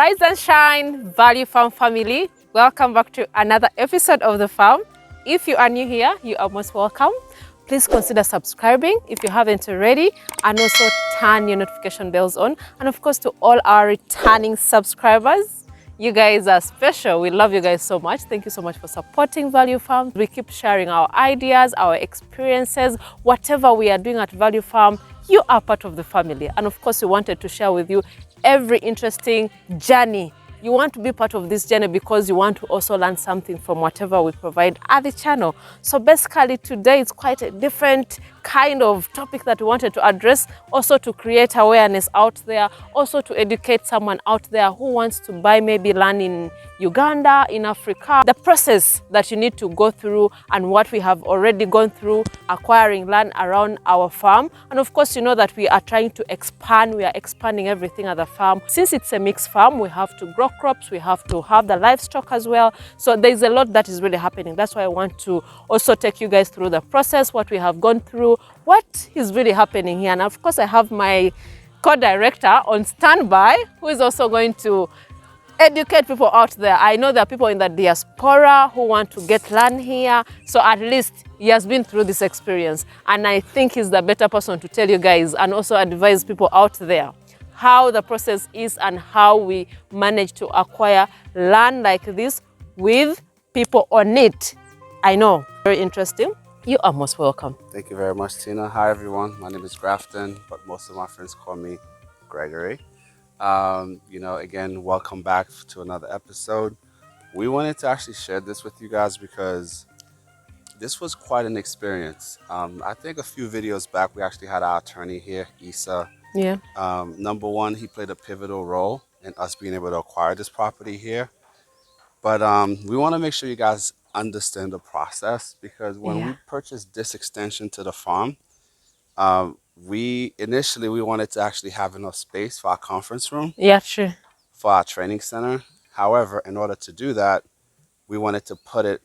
Rise and shine, Value Farm family. Welcome back to another episode of The Farm. If you are new here, you are most welcome. Please consider subscribing if you haven't already, and also turn your notification bells on. And of course, to all our returning subscribers, you guys are special. We love you guys so much. Thank you so much for supporting Value Farm. We keep sharing our ideas, our experiences, whatever we are doing at Value Farm. You are part of the family. And of course, we wanted to share with you every interesting journey. You want to be part of this journey because you want to also learn something from whatever we provide at the channel. So basically today it's quite a different kind of topic that we wanted to address, also to create awareness out there, also to educate someone out there who wants to buy maybe land in Uganda, in Africa, the process that you need to go through and what we have already gone through acquiring land around our farm. And of course, you know that we are trying to expand. We are expanding everything at the farm. Since it's a mixed farm, we have to grow crops, we have to have the livestock as well. So there's a lot that is really happening. That's why I want to also take you guys through the process, what we have gone through, what is really happening here. And of course, I have my co-director on standby who is also going to educate people out there. I know there are people in the diaspora who want to get land here. So at least he has been through this experience. And I think he's the better person to tell you guys and also advise people out there how the process is and how we manage to acquire land like this with people on it. I know, very interesting. You are most welcome. Thank you very much, Tina. Hi, everyone. My name is Grafton, but most of my friends call me Gregory. Again, welcome back to another episode. We wanted to actually share this with you guys because this was quite an experience. I think a few videos back, we actually had our attorney here, Issa. Yeah. Number one, he played a pivotal role in us being able to acquire this property here. But we want to make sure you guys understand the process, because when we purchased this extension to the farm, we wanted to actually have enough space for our conference room. Yeah, true. For our training center. However, in order to do that, we wanted to put it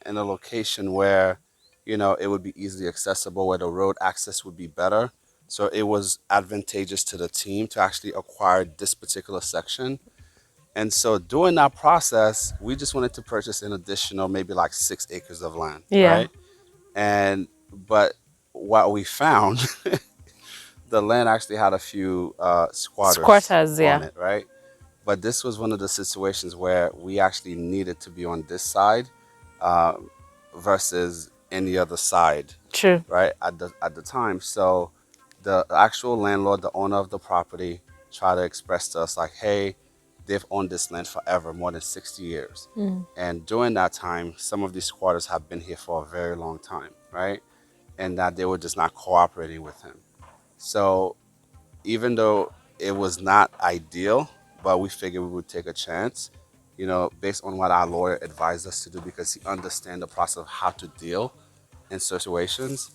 in a location where, it would be easily accessible, where the road access would be better. So it was advantageous to the team to actually acquire this particular section. And so during that process, we just wanted to purchase an additional maybe like 6 acres of land, right? But what we found, the land actually had a few squatters on it, right? But this was one of the situations where we actually needed to be on this side versus any other side, true, right? At the time. So the actual landlord, the owner of the property, tried to express to us like, hey, they've owned this land forever, more than 60 years. And during that time, some of these squatters have been here for a very long time, right? And that they were just not cooperating with him. So even though it was not ideal, but we figured we would take a chance, based on what our lawyer advised us to do, because he understands the process of how to deal in situations.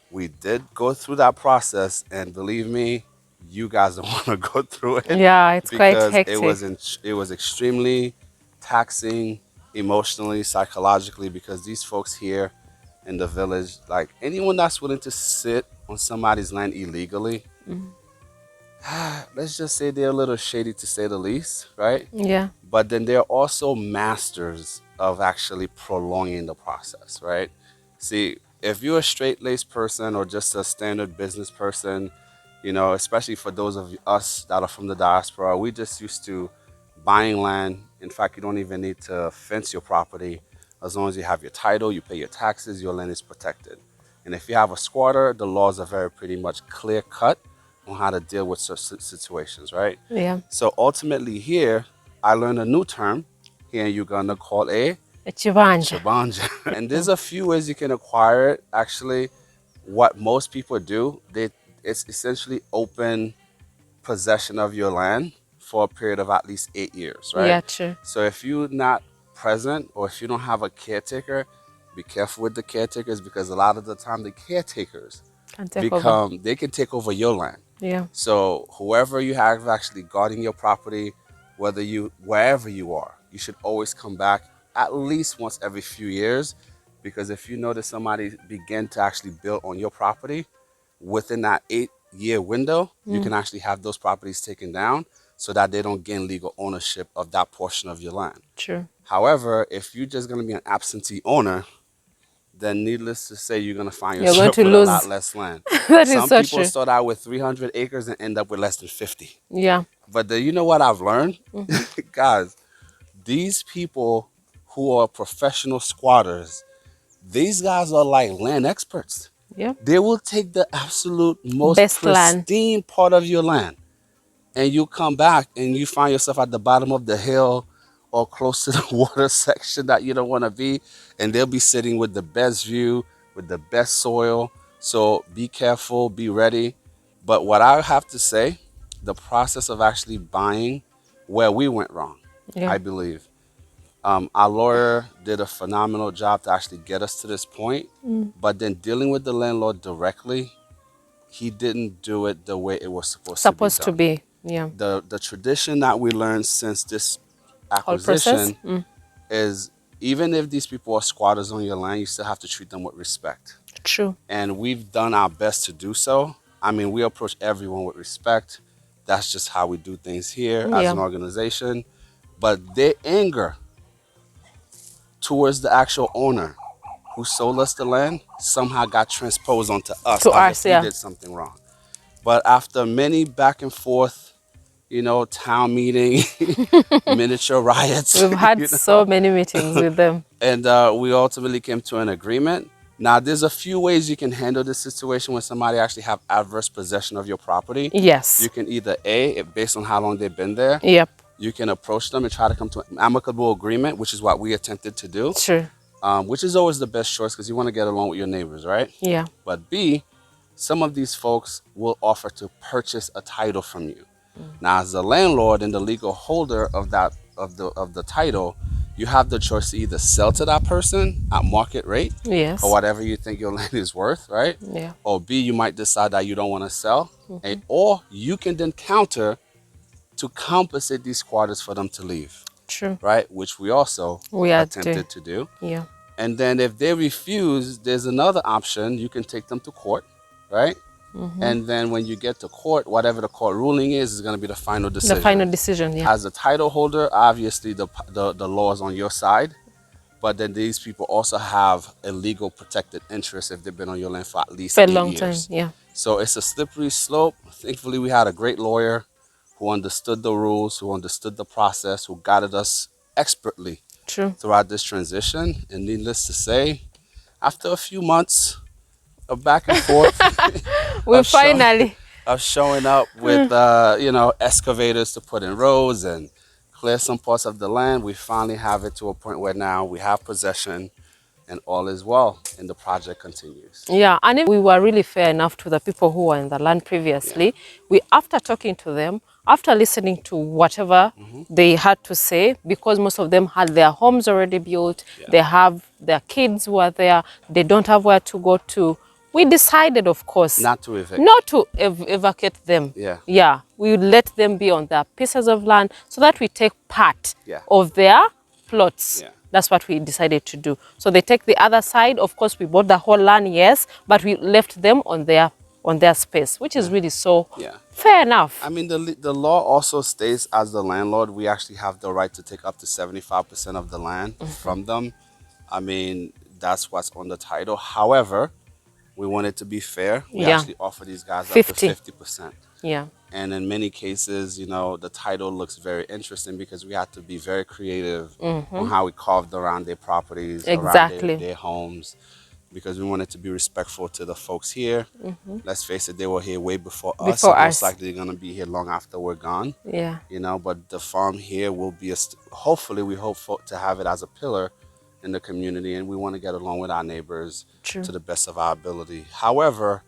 We did go through that process, and believe me, you guys don't want to go through it. Yeah, it's quite hectic. It was extremely taxing emotionally, psychologically, because these folks here in the village, like anyone that's willing to sit on somebody's land illegally, let's just say they're a little shady, to say the least, right? Yeah. But then they're also masters of actually prolonging the process, right? See, if you're a straight-laced person or just a standard business person, especially for those of us that are from the diaspora, we just used to buying land. In fact, you don't even need to fence your property. As long as you have your title, you pay your taxes, your land is protected. And if you have a squatter, the laws are very pretty much clear-cut on how to deal with such situations, right? Yeah. So ultimately here, I learned a new term here in Uganda called a chibanja. And there's a few ways you can acquire it. Actually, what most people do, it's essentially open possession of your land for a period of at least 8 years, right? Yeah, true. So if you're not present, or if you don't have a caretaker, be careful with the caretakers, because a lot of the time the caretakers they can take over your land. Yeah. So whoever you have actually guarding your property, wherever you are, you should always come back at least once every few years, because if you notice somebody begin to actually build on your property within that 8-year window, you can actually have those properties taken down. so that they don't gain legal ownership of that portion of your land. True. However, if you're just going to be an absentee owner, then needless to say, you're going to find You're going yourself to with a lose. lot less land. That is Some so people true. start out with 300 acres and end up with less than 50. Yeah. But you know what I've learned? Guys, these people who are professional squatters, these guys are like land experts. Yeah. They will take the absolute most Best land. pristine part of your land, and you come back and you find yourself at the bottom of the hill or close to the water section that you don't want to be, and they'll be sitting with the best view, with the best soil. So be careful, be ready. But what I have to say, the process of actually buying, where we went wrong, Yeah. I believe. Our lawyer did a phenomenal job to actually get us to this point, but then dealing with the landlord directly, he didn't do it the way it was supposed to be done. Yeah. The tradition that we learned since this Whole process. acquisition is, even if these people are squatters on your land, you still have to treat them with respect. True. And we've done our best to do so. I mean, we approach everyone with respect. That's just how we do things here as Yeah. an organization. But their anger towards the actual owner who sold us the land somehow got transposed onto us To as us, if yeah. we did something wrong. But after many back and forth, town meeting, miniature riots. We've had so many meetings with them. And we ultimately came to an agreement. Now, there's a few ways you can handle this situation when somebody actually have adverse possession of your property. Yes. You can either based on how long they've been there, Yep. you can approach them and try to come to an amicable agreement, which is what we attempted to do. True. Which is always the best choice because you want to get along with your neighbors, right? Yeah. But B, some of these folks will offer to purchase a title from you. Now, as the landlord and the legal holder of the title, you have the choice to either sell to that person at market rate, Yes. or whatever you think your land is worth, right? Yeah. Or B, you might decide that you don't want to sell, or you can then counter to compensate these squatters for them to leave. True. Right, which we also attempted to do. Yeah. And then if they refuse, there's another option. You can take them to court, right? And then when you get to court, whatever the court ruling is going to be the final decision. The final decision, yeah. As a title holder, obviously the law is on your side, but then these people also have a legal protected interest if they've been on your land for at least For a 8 long years. time, yeah. So it's a slippery slope. Thankfully, we had a great lawyer who understood the rules, who understood the process, who guided us expertly True. throughout this transition. And needless to say, after a few months of back and forth, We finally of showing up with excavators to put in roads and clear some parts of the land, we finally have it to a point where now we have possession and all is well, and the project continues. Yeah, and if we were really fair enough to the people who were in the land previously, after talking to them, after listening to whatever they had to say, because most of them had their homes already built, they have their kids who are there, they don't have where to go to. We decided, of course, Not to evict. not to evacuate them. Yeah. We would let them be on their pieces of land so that we take part Yeah. of their plots. Yeah. That's what we decided to do. So they take the other side. Of course, we bought the whole land, yes, but we left them on their space, which is really so fair enough. I mean, the law also states, as the landlord, we actually have the right to take up to 75% of the land from them. I mean, that's what's on the title. However, we want it to be fair. We actually offer these guys up to 50%. Yeah. And in many cases, the title looks very interesting because we had to be very creative on how we carved around their properties, around their homes, because we wanted to be respectful to the folks here. Let's face it, they were here way before us. Most likely they're going to be here long after we're gone. Yeah. But the farm here will be, hopefully we hope to have it as a pillar in the community, and we want to get along with our neighbors to the best of our ability. However,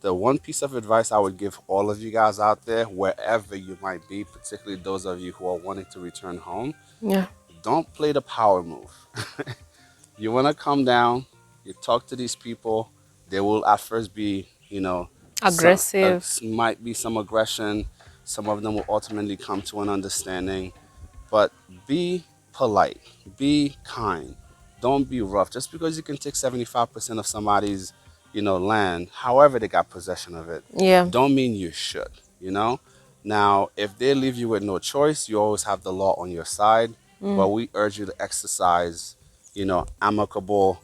the one piece of advice I would give all of you guys out there, wherever you might be, particularly those of you who are wanting to return home, don't play the power move. You want to come down, you talk to these people. They will at first be, aggressive. Might be some aggression. Some of them will ultimately come to an understanding. But be polite, be kind. Don't be rough. Just because you can take 75% of somebody's, land, however they got possession of it, don't mean you should, Now, if they leave you with no choice, you always have the law on your side. But we urge you to exercise, amicable,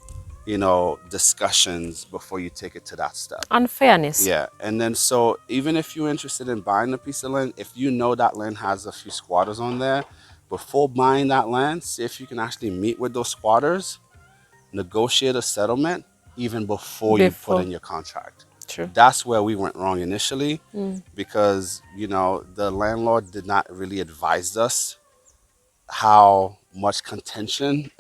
discussions before you take it to that step. And fairness. Yeah. And then, so even if you're interested in buying a piece of land, if you know that land has a few squatters on there, before buying that land, see if you can actually meet with those squatters, negotiate a settlement even before you put in your contract. True. That's where we went wrong initially, because the landlord did not really advise us how much contention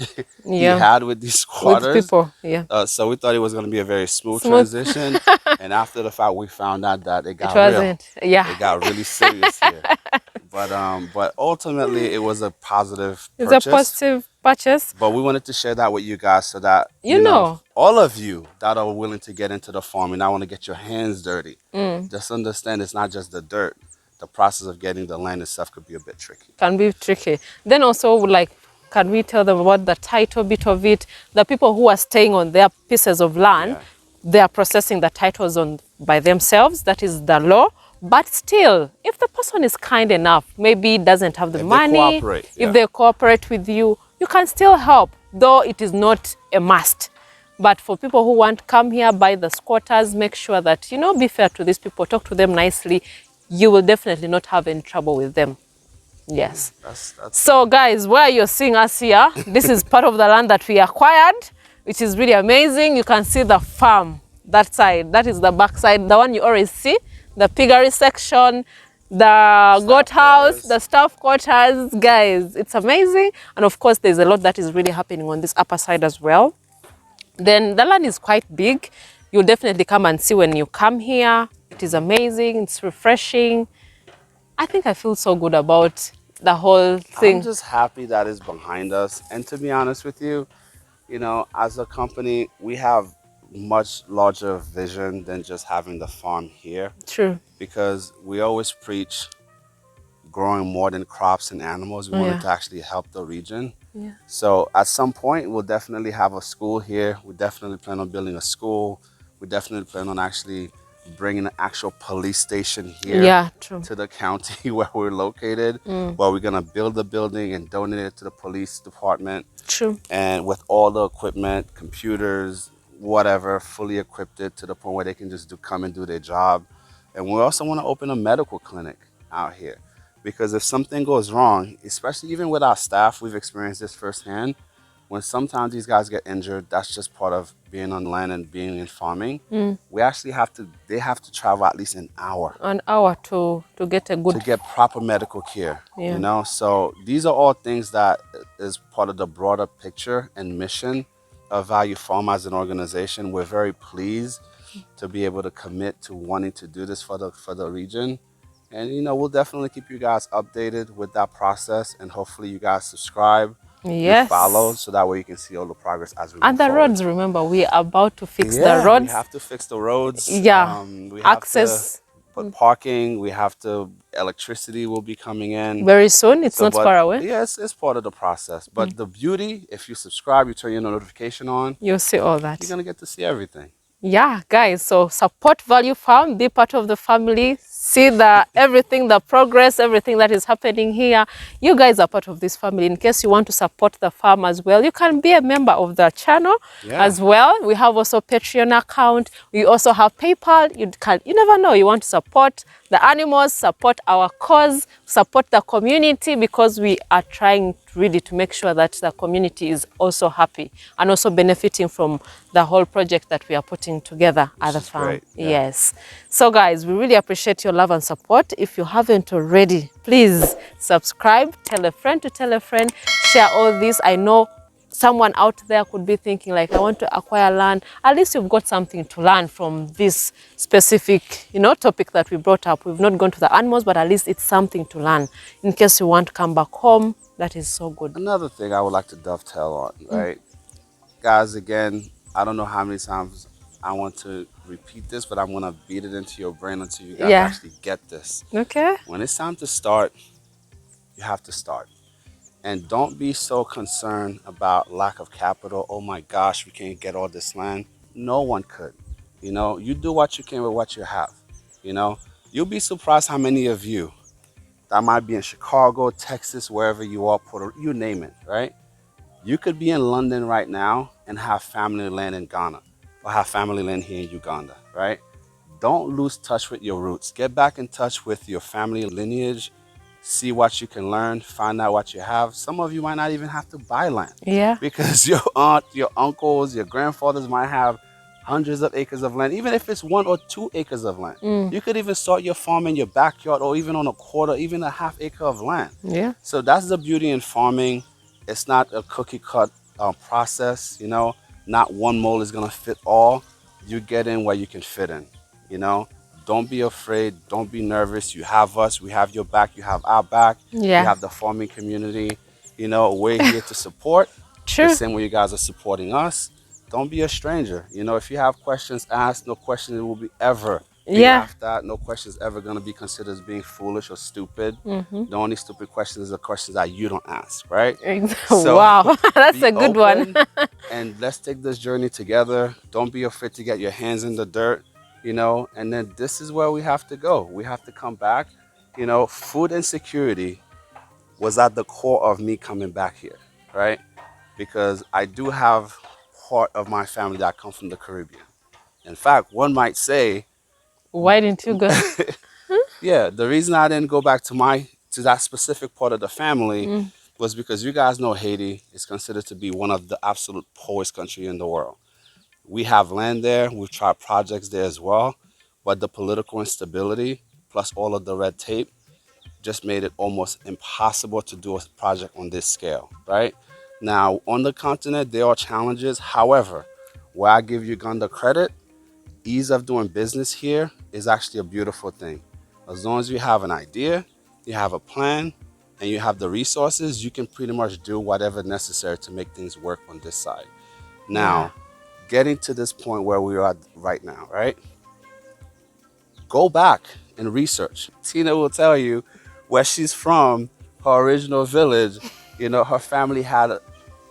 he had with these squatters. With people, yeah. So we thought it was going to be a very smooth transition, and after the fact, we found out that it got real. Yeah. It got really serious here. But ultimately, it was a positive It's purchase. a positive purchase. But we wanted to share that with you guys so that, all of you that are willing to get into the farming, I want to get your hands dirty. Just understand it's not just the dirt. The process of getting the land itself could be a bit tricky. Can be tricky. Then also, can we tell them about the title bit of it? The people who are staying on their pieces of land, they are processing the titles by themselves. That is the law. But still, if the person is kind enough, maybe doesn't have the money, if they cooperate with you, you can still help, though it is not a must. But for people who want to come here, buy the squatters, make sure that, be fair to these people, talk to them nicely. You will definitely not have any trouble with them. Yes. So guys, where you're seeing us here, this is part of the land that we acquired, which is really amazing. You can see the farm, that side. That is the back side, the one you always see. The piggery section, the goat house, the staff quarters. Guys, it's amazing. And of course, there's a lot that is really happening on this upper side as well. Then the land is quite big. You'll definitely come and see when you come here. It is amazing. It's refreshing. I think I feel so good about the whole thing. I'm just happy that it's behind us. And to be honest with you, as a company, we have much larger vision than just having the farm here. True. Because we always preach growing more than crops and animals. We wanted to actually help the region. Yeah. So at some point, we'll definitely have a school here. We definitely plan on building a school. We definitely plan on actually bringing an actual police station here to the county where we're located. Where we're going to build a building and donate it to the police department. True. And with all the equipment, computers, whatever, fully equipped it to the point where they can just come and do their job. And we also want to open a medical clinic out here, because if something goes wrong, especially even with our staff, we've experienced this firsthand. When sometimes these guys get injured, that's just part of being on land and being in farming. We actually they have to travel at least an hour. An hour to get to get proper medical care, So these are all things that is part of the broader picture and mission of Value Farm as an organization. We're very pleased to be able to commit to wanting to do this for the region. And, we'll definitely keep you guys updated with that process, and hopefully you guys subscribe. Yes. Follow, so that way you can see all the progress as we move forward. Roads, remember, we are about to fix the roads. We have to fix the roads. Yeah. We access. But parking, electricity will be coming in. Very soon, it's not far away. Yes, it's part of the process. But the beauty, if you subscribe, you turn your notification on. You'll see all that. You're going to get to see everything. Yeah, guys, so support Value Farm, be part of the family, see everything, the progress, everything that is happening here. You guys are part of this family. In case you want to support the farm as well, you can be a member of the channel as well. We have also Patreon account. We also have PayPal. You never know, you want to support the animals, support our cause, support the community, because we are trying really to make sure that the community is also happy and also benefiting from the whole project that we are putting together at the farm. Yes. So guys, we really appreciate your love and support. If you haven't already, please subscribe, tell a friend to tell a friend, share all this. I know someone out there could be thinking like, I want to acquire land. At least you've got something to learn from this specific, topic that we brought up. We've not gone to the animals, but at least it's something to learn in case you want to come back home. That is so good. Another thing I would like to dovetail on, right? Guys, again, I don't know how many times I want to repeat this, but I'm going to beat it into your brain until you guys actually get this. Okay. When it's time to start, you have to start. And don't be so concerned about lack of capital. Oh my gosh, we can't get all this land. No one could. You do what you can with what you have. You'll be surprised how many of you That might be in Chicago, Texas, wherever you are, you name it, right? You could be in London right now and have family land in Ghana or have family land here in Uganda, right? Don't lose touch with your roots. Get back in touch with your family lineage. See what you can learn. Find out what you have. Some of you might not even have to buy land. Yeah. Because your aunt, your uncles, your grandfathers might have hundreds of acres of land, even if it's 1 or 2 acres of land. You could even start your farm in your backyard or even on a quarter, even a half acre of land. Yeah. So that's the beauty in farming. It's not a cookie cut process, you know. Not one mold is gonna fit all. You get in where you can fit in, you know. Don't be afraid. Don't be nervous. You have us. We have your back. You have our back. Yeah. You have the farming community. You know, we're here to support. True. The same way you guys are supporting us. Don't be a stranger. You know, if you have questions, ask. No question will be ever be laughed at. No question is ever going to be considered as being foolish or stupid. The only stupid questions are questions that you don't ask, right? So wow, that's a good one. And let's take this journey together. Don't be afraid to get your hands in the dirt, you know, and then this is where we have to go. We have to come back. You know, food insecurity was at the core of me coming back here, right? Because I do have part of my family that come from the Caribbean. In fact, one might say, why didn't you go? yeah, the reason I didn't go back to that specific part of the family was because you guys know Haiti is considered to be one of the absolute poorest country in the world. We have land there, we've tried projects there as well, but the political instability plus all of the red tape just made it almost impossible to do a project on this scale, right? Now, on the continent, there are challenges. However, where I give Uganda credit, ease of doing business here is actually a beautiful thing. As long as you have an idea, you have a plan, and you have the resources, you can pretty much do whatever necessary to make things work on this side. Now, getting to this point where we are right now, right? Go back and research. Tina will tell you where she's from, her original village, you know, her family had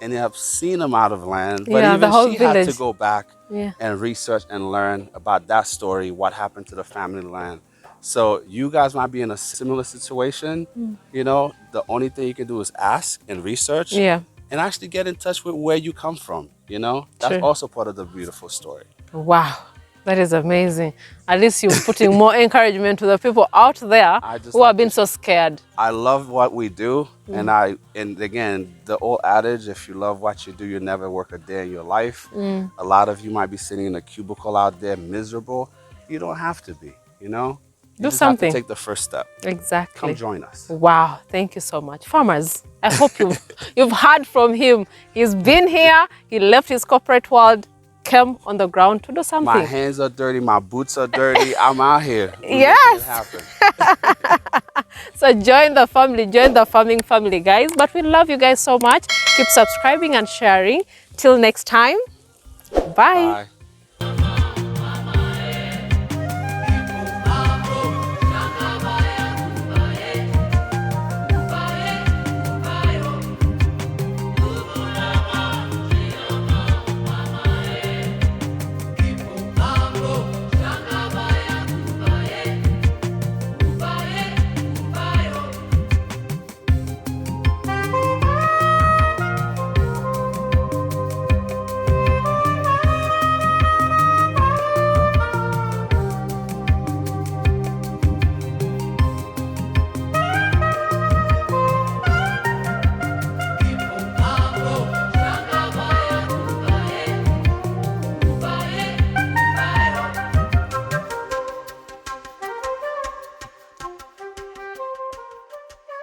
an obscene amount of land, but even she had to go back and research and learn about that story, what happened to the family land. So you guys might be in a similar situation. You know, the only thing you can do is ask and research and actually get in touch with where you come from, you know? That's also part of the beautiful story. Wow. That is amazing. At least you're putting more encouragement to the people out there who have been so scared. I love what we do. And again, the old adage, if you love what you do, you never work a day in your life. A lot of you might be sitting in a cubicle out there miserable. You don't have to be, you know? You just have to take the first step. Exactly. Come join us. Wow. Thank you so much. Farmers, I hope you've heard from him. He's been here. He left his corporate world, came on the ground to do something. My hands are dirty. My boots are dirty. I'm out here. Yes. So join the family. Join the farming family, guys. But we love you guys so much. Keep subscribing and sharing. Till next time. Bye.